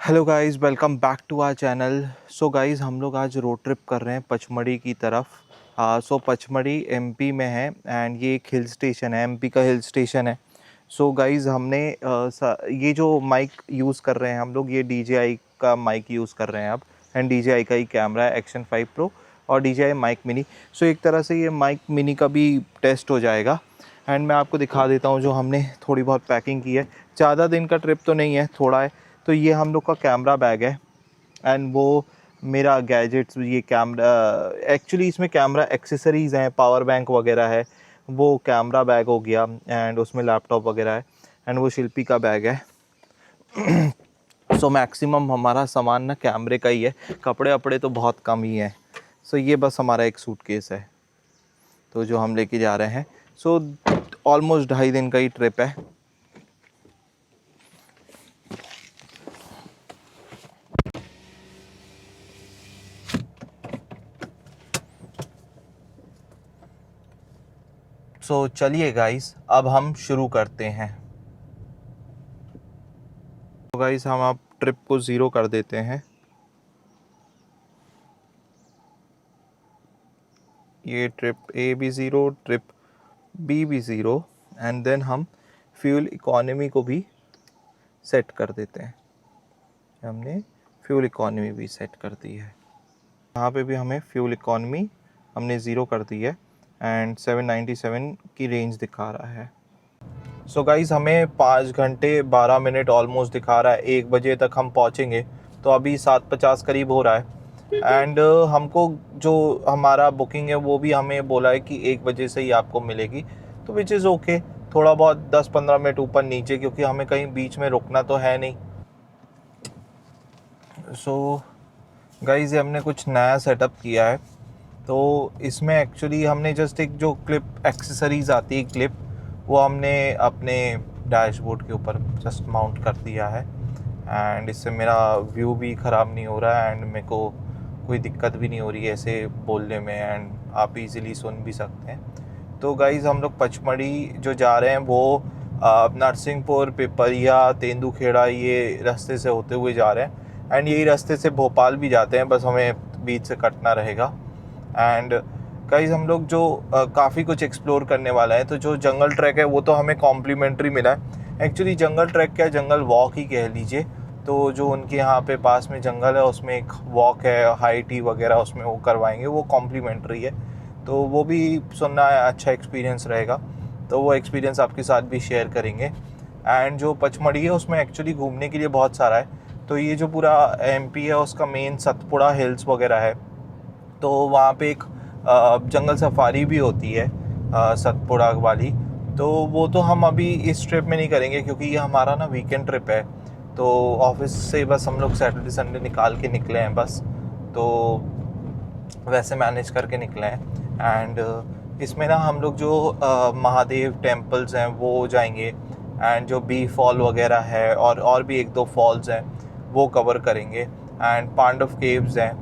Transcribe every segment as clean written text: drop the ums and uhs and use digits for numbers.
Hello guys, welcome back to our channel. So guys, हम लोग आज रोड ट्रिप कर रहे हैं पचमढ़ी की तरफ। सो पचमढ़ी एमपी में है एंड ये एक हिल स्टेशन है, एमपी का हिल स्टेशन है। सो गाइस, हमने ये जो माइक यूज़ कर रहे हैं हम लोग, ये DJI का माइक यूज़ कर रहे हैं अब। एंड DJI का ही कैमरा है, एक्शन 5 प्रो और DJI माइक मिनी। सो एक तरह से ये माइक मिनी का भी टेस्ट हो जाएगा। एंड मैं आपको दिखा देता हूँ जो हमने थोड़ी बहुत पैकिंग की है। ज़्यादा दिन का ट्रिप तो नहीं है, थोड़ा है। तो ये हम लोग का कैमरा बैग है एंड वो मेरा गैजेट्स, ये कैमरा एक्चुअली इसमें कैमरा एक्सेसरीज़ हैं, पावर बैंक वगैरह है। वो कैमरा बैग हो गया एंड उसमें लैपटॉप वगैरह है। एंड वो शिल्पी का बैग है। सो मैक्सिमम हमारा सामान ना कैमरे का ही है, कपड़े वपड़े तो बहुत कम ही है। सो ये बस हमारा एक सूटकेस है तो जो हम लेके जा रहे हैं। सो ऑलमोस्ट 2.5 दिन का ही ट्रिप है। सो चलिए गाइस, अब हम शुरू करते हैं। तो गाइस, हम अब ट्रिप को 0 कर देते हैं। ये ट्रिप A भी 0, ट्रिप B भी 0 एंड देन हम फ्यूल इकोनॉमी को भी सेट कर देते हैं। हमने फ्यूल इकोनॉमी भी सेट कर दी है। यहाँ पे भी हमें फ्यूल इकोनॉमी हमने 0 कर दी है एंड 797 की रेंज दिखा रहा है। सो गाइज़, हमें 5 घंटे 12 मिनट ऑलमोस्ट दिखा रहा है। 1 बजे तक हम पहुँचेंगे, तो अभी 7:50 करीब हो रहा है। एंड हमको जो हमारा बुकिंग है वो भी हमें बोला है कि 1 बजे से ही आपको मिलेगी, तो विच इज़ ओके। थोड़ा बहुत 10-15 मिनट ऊपर नीचे, क्योंकि हमें कहीं बीच में रुकना तो है नहीं। सो गाइज़, हमने कुछ नया सेटअप किया है। तो इसमें एक्चुअली हमने जस्ट एक जो क्लिप एक्सेसरीज़ आती है क्लिप, वो हमने अपने डैशबोर्ड के ऊपर जस्ट माउंट कर दिया है। एंड इससे मेरा व्यू भी ख़राब नहीं हो रहा है एंड मेरे को कोई दिक्कत भी नहीं हो रही है ऐसे बोलने में, एंड आप इजीली सुन भी सकते हैं। तो गाइज़, हम लोग पचमढ़ी जो जा रहे हैं वो नरसिंहपुर, पिपरिया, तेंदुखेड़ा ये रास्ते से होते हुए जा रहे हैं। एंड यही रास्ते से भोपाल भी जाते हैं, बस हमें बीच से कटना रहेगा। एंड गाइस, हम लोग जो काफ़ी कुछ एक्सप्लोर करने वाला है। तो जो जंगल ट्रैक है वो तो हमें कॉम्प्लीमेंट्री मिला है। एक्चुअली जंगल ट्रैक क्या, जंगल वॉक ही कह लीजिए। तो जो उनके यहाँ पे पास में जंगल है उसमें एक वॉक है, हाई टी वगैरह उसमें वो करवाएंगे, वो कॉम्प्लीमेंट्री है। तो वो भी सुनना अच्छा एक्सपीरियंस रहेगा, तो वो एक्सपीरियंस आपके साथ भी शेयर करेंगे। एंड जो पचमढ़ी है उसमें एक्चुअली घूमने के लिए बहुत सारा है। तो ये जो पूरा MP है उसका मेन सतपुड़ा हिल्स वगैरह है। तो वहाँ पे एक जंगल सफारी भी होती है सतपुड़ा वाली। तो वो तो हम अभी इस ट्रिप में नहीं करेंगे, क्योंकि ये हमारा ना वीकेंड ट्रिप है। तो ऑफिस से बस हम लोग सैटरडे संडे निकाल के निकले हैं बस, तो वैसे मैनेज करके निकले हैं। एंड इसमें ना हम लोग जो महादेव टेम्पल्स हैं वो जाएंगे, एंड जो बी फॉल वगैरह है और भी 1-2 फॉल्स हैं वो कवर करेंगे। एंड पांडव केव्स हैं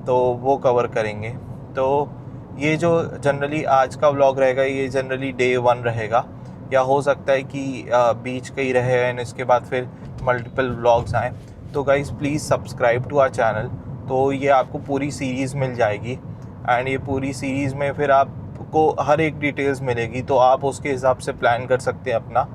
तो वो कवर करेंगे। तो ये जो जनरली आज का व्लॉग रहेगा, ये जनरली डे 1 रहेगा, या हो सकता है कि बीच का ही रहे एंड इसके बाद फिर मल्टीपल व्लॉग्स आएँ। तो guys, please subscribe to our channel. तो ये आपको पूरी सीरीज़ मिल जाएगी एंड ये पूरी सीरीज़ में फिर आपको हर एक डिटेल्स मिलेगी, तो आप उसके हिसाब से प्लान कर सकते हैं अपना।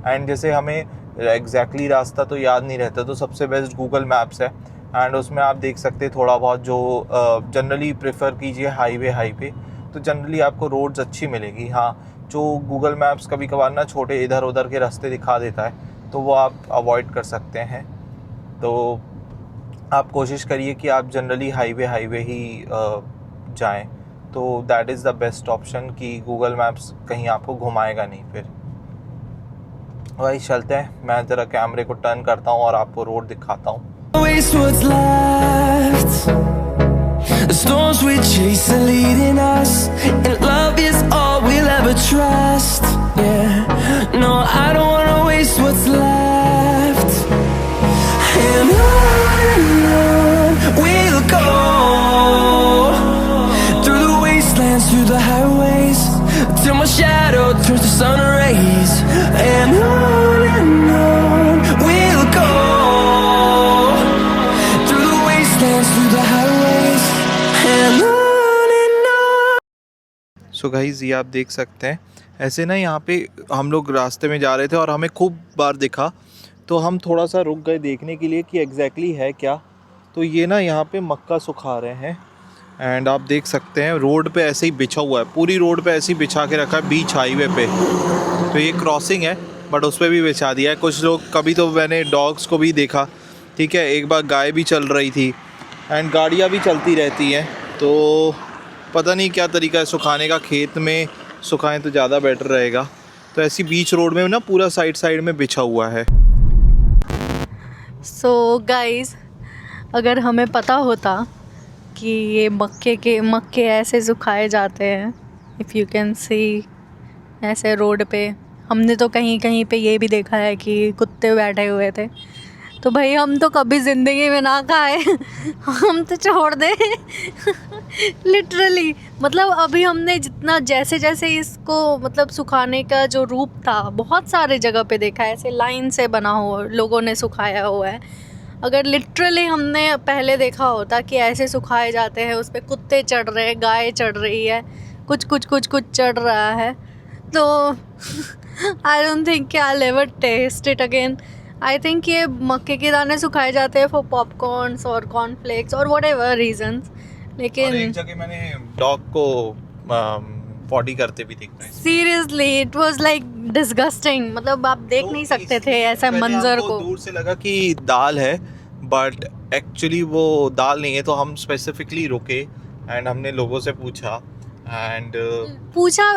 एंड जैसे हमें एग्जैक्टली रास्ता तो याद नहीं रहता, तो सबसे बेस्ट गूगल मैप्स है। एंड उसमें आप देख सकते हैं थोड़ा बहुत, जो जनरली प्रेफर कीजिए हाईवे। तो जनरली आपको रोड्स अच्छी मिलेगी। हाँ, जो गूगल मैप्स कभी कभार ना छोटे इधर उधर के रास्ते दिखा देता है, तो वो आप अवॉइड कर सकते हैं। तो आप कोशिश करिए कि आप जनरली हाईवे ही जाएं, तो that is the best option, कि गूगल मैप्स कहीं आपको घुमाएगा नहीं। फिर वही चलते हैं, मैं ज़रा कैमरे को टर्न करता हूँ और आपको रोड दिखाता हूँ। Waste what's left. The storms we chase are leading us, and love is all we'll ever trust. Yeah, no, I don't wanna waste what's left. And on we'll go, through the wastelands, through the highways, till my shadow turns to sun rays. And on we'll go. through the highways and on and on. So guys ये आप देख सकते हैं ऐसे ना यहाँ पे हम लोग रास्ते में जा रहे थे और हमें खूब बार दिखा, तो हम थोड़ा सा रुक गए देखने के लिए कि एग्जैक्टली है क्या। तो ये ना यहाँ पे मक्का सुखा रहे हैं एंड आप देख सकते हैं रोड पे ऐसे ही बिछा हुआ है, पूरी रोड पे ऐसे ही बिछा के रखा है बीच हाईवे पे। तो ये क्रॉसिंग है बट उस पर भी बिछा दिया है। कुछ लोग कभी तो मैंने डॉग्स को भी देखा, ठीक है, एक बार गाय भी चल रही थी एंड गाड़ियाँ भी चलती रहती हैं। तो पता नहीं क्या तरीका है सुखाने का, खेत में सुखाएं तो ज़्यादा बेटर रहेगा। तो ऐसी बीच रोड में ना पूरा साइड साइड में बिछा हुआ है। सो गाइस, अगर हमें पता होता कि ये मक्के ऐसे सुखाए जाते हैं, इफ़ यू कैन सी ऐसे रोड पे, हमने तो कहीं कहीं पे ये भी देखा है कि कुत्ते बैठे हुए थे, तो भाई हम तो कभी ज़िंदगी में ना खाए हम तो छोड़ दे लिटरली। मतलब अभी हमने जितना जैसे जैसे इसको मतलब सुखाने का जो रूप था बहुत सारे जगह पे देखा है, ऐसे लाइन से बना हुआ लोगों ने सुखाया हुआ है। अगर लिटरली हमने पहले देखा होता कि ऐसे सुखाए जाते हैं, उस पर कुत्ते चढ़ रहे हैं, गाय चढ़ रही है, कुछ चढ़ रहा है, तो I don't think I will ever taste it again. I think ये मक्के के दाने सुखाए जाते हैं फॉर पॉपकॉर्न्स और कॉर्नफ्लेक्स और व्हाटएवर रीजंस, लेकिन और एक जगह मैंने डॉग को पॉटी करते भी देखा है। Seriously it was like disgusting. मतलब आप देख नहीं सकते थे ऐसा मंजर को। दूर से लगा कि दाल है बट एक्चुअली वो दाल नहीं है। तो हम स्पेसिफिकली रुके एंड हमने लोगों से पूछा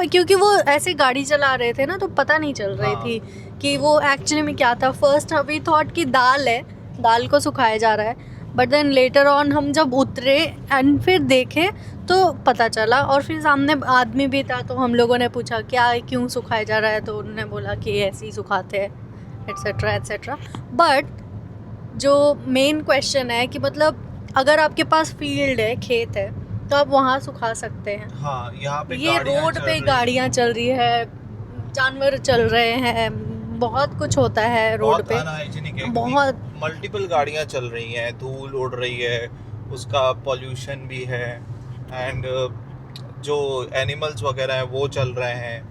क्योंकि वो ऐसे गाड़ी चला रहे थे ना, तो पता नहीं चल रही हाँ। थी कि वो एक्चुअली में क्या था। फर्स्ट वी थॉट कि दाल है, दाल को सुखाया जा रहा है, बट देन लेटर ऑन हम जब उतरे एंड फिर देखे तो पता चला। और फिर सामने आदमी भी था, तो हम लोगों ने पूछा क्या क्यों सुखाया जा रहा है, तो उन्होंने बोला कि ऐसे ही सुखाते हैं एट्सेट्रा एट्सेट्रा। बट जो मेन क्वेश्चन है कि मतलब अगर आपके पास फील्ड है, खेत है, तो आप वहाँ सुखा सकते हैं। हाँ, यहाँ पे ये रोड पे गाड़ियाँ चल रही है, जानवर चल रहे हैं, बहुत कुछ होता है रोड पे, बहुत मल्टीपल गाड़ियाँ चल रही हैं, धूल उड़ रही है, उसका पॉल्यूशन भी है एंड जो एनिमल्स वगैरह हैं वो चल रहे हैं।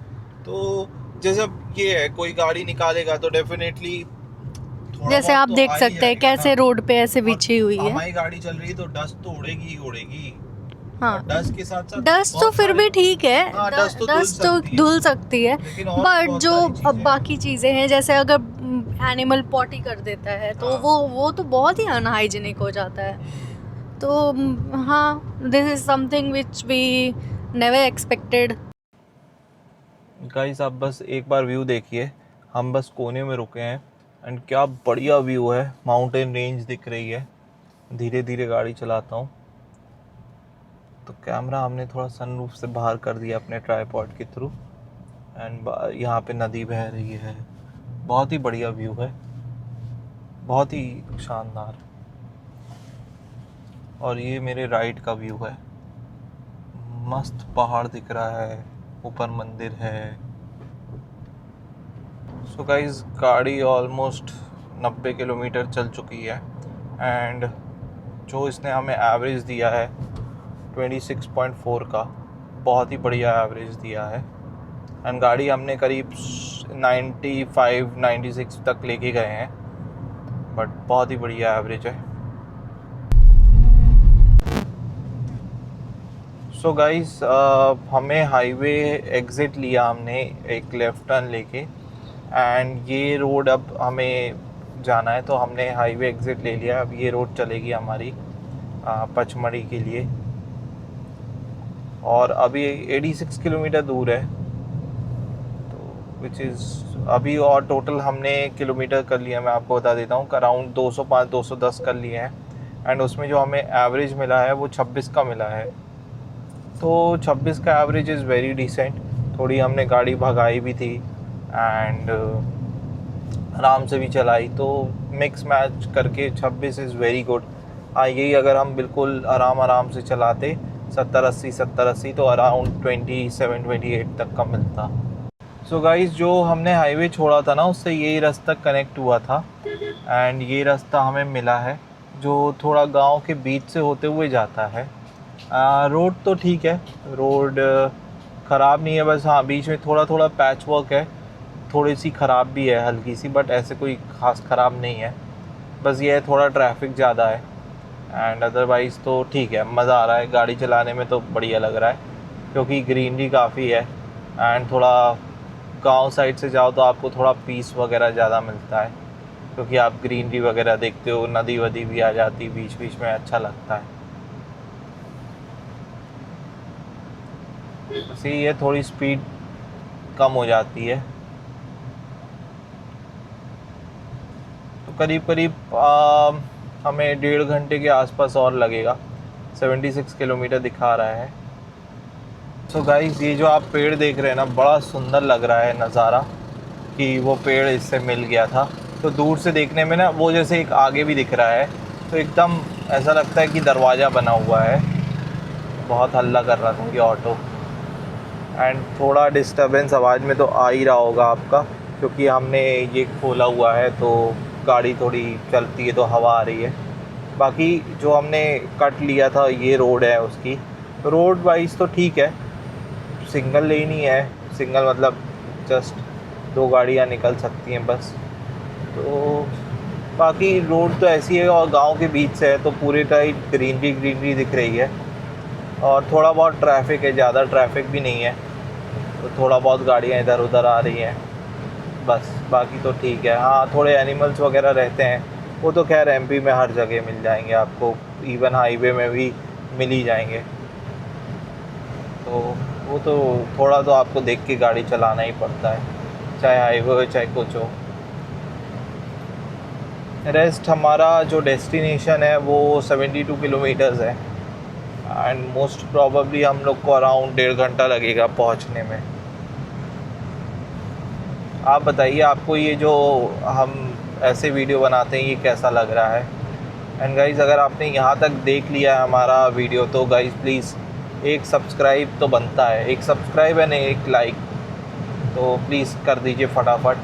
तो जैसे ये है कोई गाड़ी निकालेगा तो डेफिनेटली जैसे आप देख सकते हैं कैसे रोड पे ऐसे बिछी हुई है। हमारी गाड़ी चल रही है तो डस्ट तो उड़ेगी ही उड़ेगी। हाँ, डस्ट के साथ साथ डस्ट तो फिर भी ठीक है, हाँ, डस्ट तो धुल सकती है, बट जो अब बाकी चीज़ें हैं जैसे अगर एनिमल पॉटी कर देता है तो वो तो बहुत ही अनहाइजीनिक हो जाता है। तो हाँ, this is something which we never expected. Guys आप बस एक बार व्यू देखिए, हम बस कोने में रुके हैं एंड क्या बढ़िया व्यू है, माउंटेन रेंज दिख रही है। धीरे धीरे गाड़ी चलाता हूँ तो कैमरा हमने थोड़ा सनरूफ से बाहर कर दिया अपने ट्राइपॉड के थ्रू एंड यहाँ पे नदी बह रही है। बहुत ही बढ़िया व्यू है, बहुत ही शानदार। और ये मेरे राइट का व्यू है, मस्त पहाड़ दिख रहा है, ऊपर मंदिर है। सो गाइस गाड़ी ऑलमोस्ट 90 किलोमीटर चल चुकी है एंड जो इसने हमें एवरेज दिया है 26.4 का, बहुत ही बढ़िया एवरेज दिया है। एंड गाड़ी हमने करीब 95-96 तक लेके गए हैं, बट बहुत ही बढ़िया एवरेज है। सो गाइस हमें हाईवे एग्ज़िट लिया हमने एक लेफ़्ट टर्न लेके एंड ये रोड अब हमें जाना है, तो हमने हाईवे एग्ज़िट ले लिया। अब ये रोड चलेगी हमारी पचमढ़ी के लिए और अभी 86 किलोमीटर दूर है, तो विच इज़ अभी और टोटल हमने किलोमीटर कर लिया, मैं आपको बता देता हूँ, अराउंड 205-210 कर लिए हैं एंड उसमें जो हमें एवरेज मिला है वो 26 का मिला है। तो 26 का एवरेज इज़ वेरी डिसेंट। थोड़ी हमने गाड़ी भगाई भी थी एंड आराम से भी चलाई, तो मिक्स मैच करके 26 इज़ वेरी गुड। हाँ, यही अगर हम बिल्कुल आराम से चलाते 70-80 तो अराउंड 27-28 तक का मिलता। सो गाइस जो हमने हाईवे छोड़ा था ना, उससे यही रास्ता कनेक्ट हुआ था एंड ये रास्ता हमें मिला है। जो थोड़ा गांव के बीच से होते हुए जाता है। रोड तो ठीक है, रोड ख़राब नहीं है, बस हाँ बीच में थोड़ा थोड़ा पैच वर्क है, थोड़ी सी ख़राब भी है हल्की सी, बट ऐसे कोई ख़ास ख़राब नहीं है। बस ये है थोड़ा ट्रैफिक ज़्यादा है, एंड अदरवाइज़ तो ठीक है, मज़ा आ रहा है गाड़ी चलाने में, तो बढ़िया लग रहा है क्योंकि ग्रीनरी काफ़ी है। एंड थोड़ा गांव साइड से जाओ तो आपको थोड़ा पीस वगैरह ज़्यादा मिलता है क्योंकि आप ग्रीनरी वगैरह देखते हो, नदी वदी भी आ जाती बीच बीच में, अच्छा लगता है। बस ये थोड़ी स्पीड कम हो जाती है, तो करीब करीब हमें 1.5 घंटे के आसपास और लगेगा। 76 किलोमीटर दिखा रहा है। सो गाइस, ये जो आप पेड़ देख रहे हैं ना, बड़ा सुंदर लग रहा है नज़ारा कि वो पेड़ इससे मिल गया था। तो दूर से देखने में ना वो जैसे एक आगे भी दिख रहा है, तो एकदम ऐसा लगता है कि दरवाज़ा बना हुआ है। बहुत हल्ला कर रहा था ये ऑटो, एंड थोड़ा डिस्टरबेंस आवाज़ में तो आ ही रहा होगा आपका क्योंकि हमने ये खोला हुआ है तो गाड़ी थोड़ी चलती है तो हवा आ रही है। बाकी जो हमने कट लिया था ये रोड है उसकी, रोड वाइज तो ठीक है, सिंगल लेन ही है। सिंगल मतलब जस्ट 2 गाड़ियाँ निकल सकती हैं बस। तो बाकी रोड तो ऐसी है और गांव के बीच से है तो पूरे टाइम ग्रीनरी दिख रही है, और थोड़ा बहुत ट्रैफिक है, ज़्यादा ट्रैफिक भी नहीं है, तो थोड़ा बहुत गाड़ियाँ इधर उधर आ रही हैं बस। बाकी तो ठीक है। हाँ, थोड़े एनिमल्स वगैरह रहते हैं, वो तो खैर एमपी में हर जगह मिल जाएंगे आपको, इवन हाईवे में भी मिल ही जाएंगे। तो वो तो थोड़ा तो आपको देख के गाड़ी चलाना ही पड़ता है, चाहे हाईवे हो चाहे कुछ हो। रेस्ट हमारा जो डेस्टिनेशन है वो 72 किलोमीटर्स है, एंड मोस्ट प्रॉबेबली हम लोग को अराउंड 1.5 घंटा लगेगा पहुंचने में। आप बताइए, आपको ये जो हम ऐसे वीडियो बनाते हैं ये कैसा लग रहा है? एंड गाइज़, अगर आपने यहाँ तक देख लिया है हमारा वीडियो तो गाइज़ प्लीज़ एक सब्सक्राइब तो बनता है, एक सब्सक्राइब एंड एक लाइक तो प्लीज़ कर दीजिए फटाफट,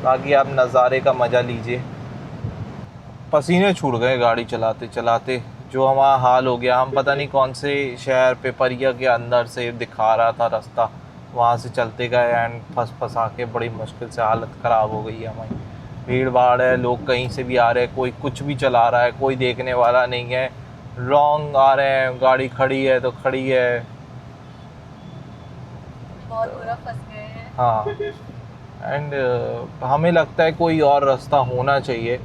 ताकि आप नज़ारे का मज़ा लीजिए। पसीने छूट गए गाड़ी चलाते चलाते, जो हमारा हाल हो गया। हम पता नहीं कौन से शहर पिपरिया के अंदर से दिखा रहा था रास्ता, वहाँ से चलते गए एंड फंसा के बड़ी मुश्किल से हालत ख़राब हो गई है हमारी। भीड़ भाड़ है, लोग कहीं से भी आ रहे हैं, कोई कुछ भी चला रहा है, कोई देखने वाला नहीं है, रॉन्ग आ रहे हैं, गाड़ी खड़ी है तो खड़ी है, बहुत बुरा फंस गए हैं। हाँ। एंड हमें लगता है कोई और रास्ता होना चाहिए,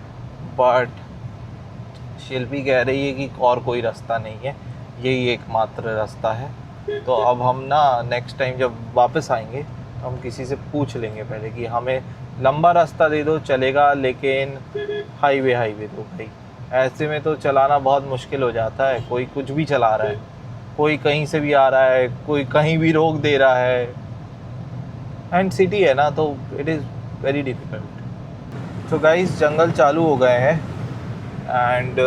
बट शिल्पी कह रही है कि और कोई रास्ता नहीं है, यही एकमात्र रास्ता है। तो अब हम ना नेक्स्ट टाइम जब वापस आएंगे तो हम किसी से पूछ लेंगे पहले कि हमें लंबा रास्ता दे दो चलेगा, लेकिन हाईवे दो भाई। ऐसे में तो चलाना बहुत मुश्किल हो जाता है, कोई कुछ भी चला रहा है, कोई कहीं से भी आ रहा है, कोई कहीं भी रोक दे रहा है, एंड सिटी है ना तो इट इज़ वेरी डिफ़िकल्ट। तो गाइस, जंगल चालू हो गए हैं एंड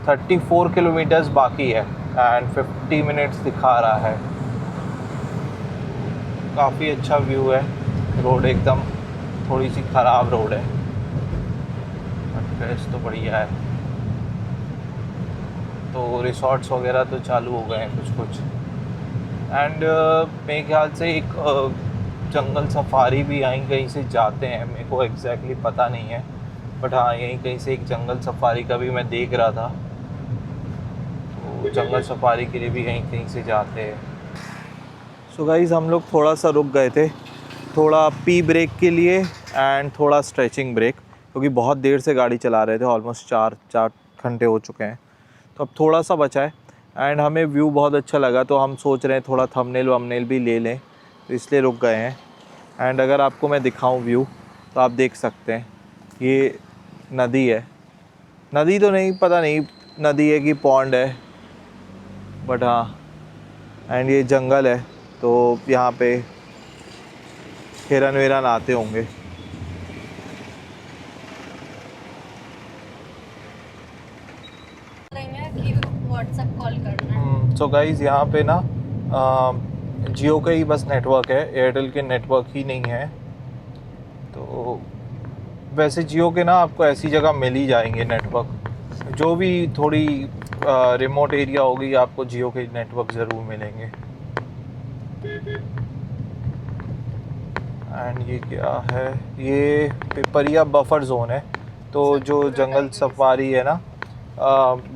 34 किलोमीटर्स बाकी है एंड 50 मिनट्स दिखा रहा है। काफ़ी अच्छा व्यू है, रोड एकदम थोड़ी सी ख़राब रोड है, बट रेस्ट तो बढ़िया है। तो रिसॉर्ट्स वगैरह तो चालू हो गए हैं कुछ एंड मेरे ख्याल से एक जंगल सफारी भी यहीं कहीं से जाते हैं, मेरे को एग्जैक्टली पता नहीं है, बट हाँ यहीं कहीं से एक जंगल सफारी का भी मैं देख रहा था, तो जंगल सफारी के लिए भी यहीं कहीं से जाते हैं। सो गाइस, हम लोग थोड़ा सा रुक गए थे, थोड़ा पी ब्रेक के लिए एंड थोड़ा स्ट्रेचिंग ब्रेक, क्योंकि बहुत देर से गाड़ी चला रहे थे, ऑलमोस्ट 4 घंटे हो चुके हैं, तो अब थोड़ा सा बचा है। एंड हमें व्यू बहुत अच्छा लगा तो हम सोच रहे हैं थोड़ा थंबनेल भी ले लें, तो इसलिए रुक गए हैं। एंड अगर आपको मैं दिखाऊं व्यू तो आप देख सकते हैं, ये नदी है, नदी तो नहीं, पता नहीं नदी है कि पॉन्ड है, बट हाँ, एंड ये जंगल है तो यहाँ पे हिरन विरन आते होंगे। व्हाट्सएप कॉल करना है। सो गाइज़, यहाँ पे ना जियो का ही बस नेटवर्क है, एयरटेल के नेटवर्क ही नहीं है, तो वैसे जियो के ना आपको ऐसी जगह मिल ही जाएंगे नेटवर्क, जो भी थोड़ी रिमोट एरिया होगी आपको जियो के नेटवर्क ज़रूर मिलेंगे। एंड ये क्या है, ये पिपरिया बफर जोन है। तो जो जंगल सफारी है ना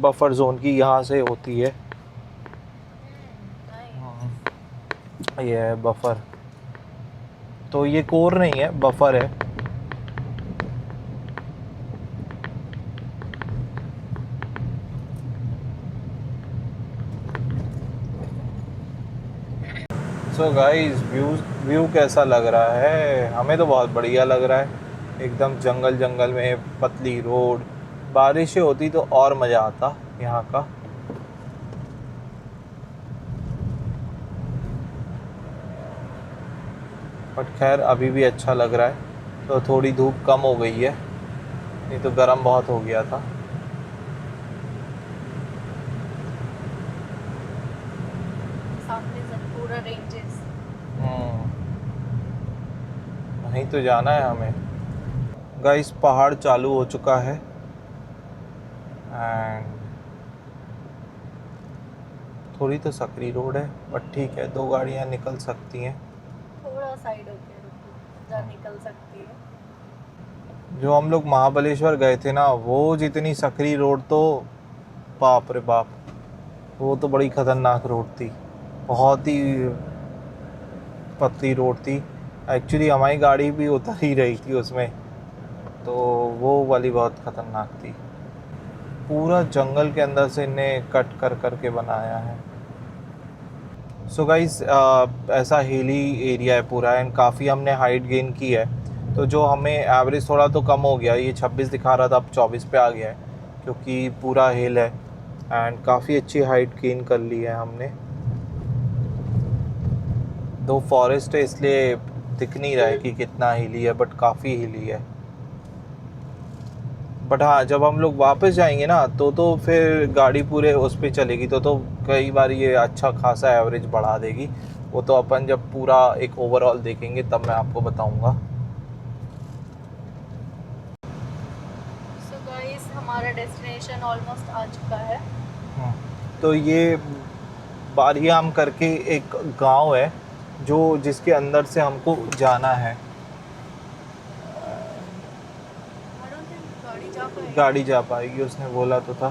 बफर जोन की, यहाँ से होती है। ये है बफर, तो ये कोर नहीं है, बफर है। सो गाइस व्यू कैसा लग रहा है? हमें तो बहुत बढ़िया लग रहा है, एकदम जंगल जंगल में पतली रोड। बारिशें होती तो और मज़ा आता यहाँ का। बट खैर अभी भी अच्छा लग रहा है। तो थोड़ी धूप कम हो गई है, नहीं तो गर्म बहुत हो गया था। सामने पूरा रेंजेस। वहीं तो जाना है हमें। गाइस पहाड़ चालू हो चुका है एंड थोड़ी तो सकरी रोड है, बट ठीक है, 2 गाड़ियाँ निकल सकती हैं। थोड़ा साइड होके रुको, जा निकल सकती है। जो हम लोग महाबलेश्वर गए थे ना, वो जितनी सकरी रोड तो बाप रे बाप, वो तो बड़ी ख़तरनाक रोड थी, बहुत ही पतली रोड थी। एक्चुअली हमारी गाड़ी भी उतर ही रही थी उसमें, तो वो वाली बहुत ख़तरनाक थी। पूरा जंगल के अंदर से इन्हें कट कर करके बनाया है। सो गाइस ऐसा हिली एरिया है पूरा, एंड काफ़ी हमने हाइट गेन की है। तो जो हमें एवरेज थोड़ा तो कम हो गया, ये 26 दिखा रहा था, अब 24 पे आ गया है, क्योंकि पूरा हिल है एंड काफ़ी अच्छी हाइट गेन कर ली है हमने। दो फॉरेस्ट है इसलिए दिख नहीं रहा है कि कितना हिली है, बट काफ़ी हिली है। बट हाँ, जब हम लोग वापस जाएंगे ना तो फिर गाड़ी पूरे उस पर चलेगी, तो कई बार ये अच्छा खासा एवरेज बढ़ा देगी। वो तो अपन जब पूरा एक ओवरऑल देखेंगे तब मैं आपको बताऊंगा। सो गाइस हमारा डेस्टिनेशन ऑलमोस्ट आ चुका है। तो ये बारियाम करके एक गांव है जो जिसके अंदर से हमको जाना है। गाड़ी जा पाएगी, उसने बोला तो था।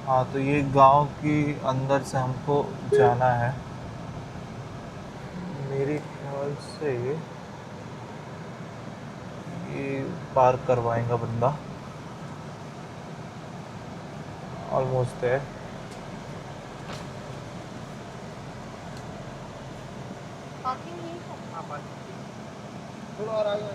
हाँ, तो ये गांव के अंदर से हमको जाना है। मेरे ख्याल से ये पार्क करवाएगा बंदा, ऑलमोस्ट है। पार्किंग नहीं है। थोड़ा और आगे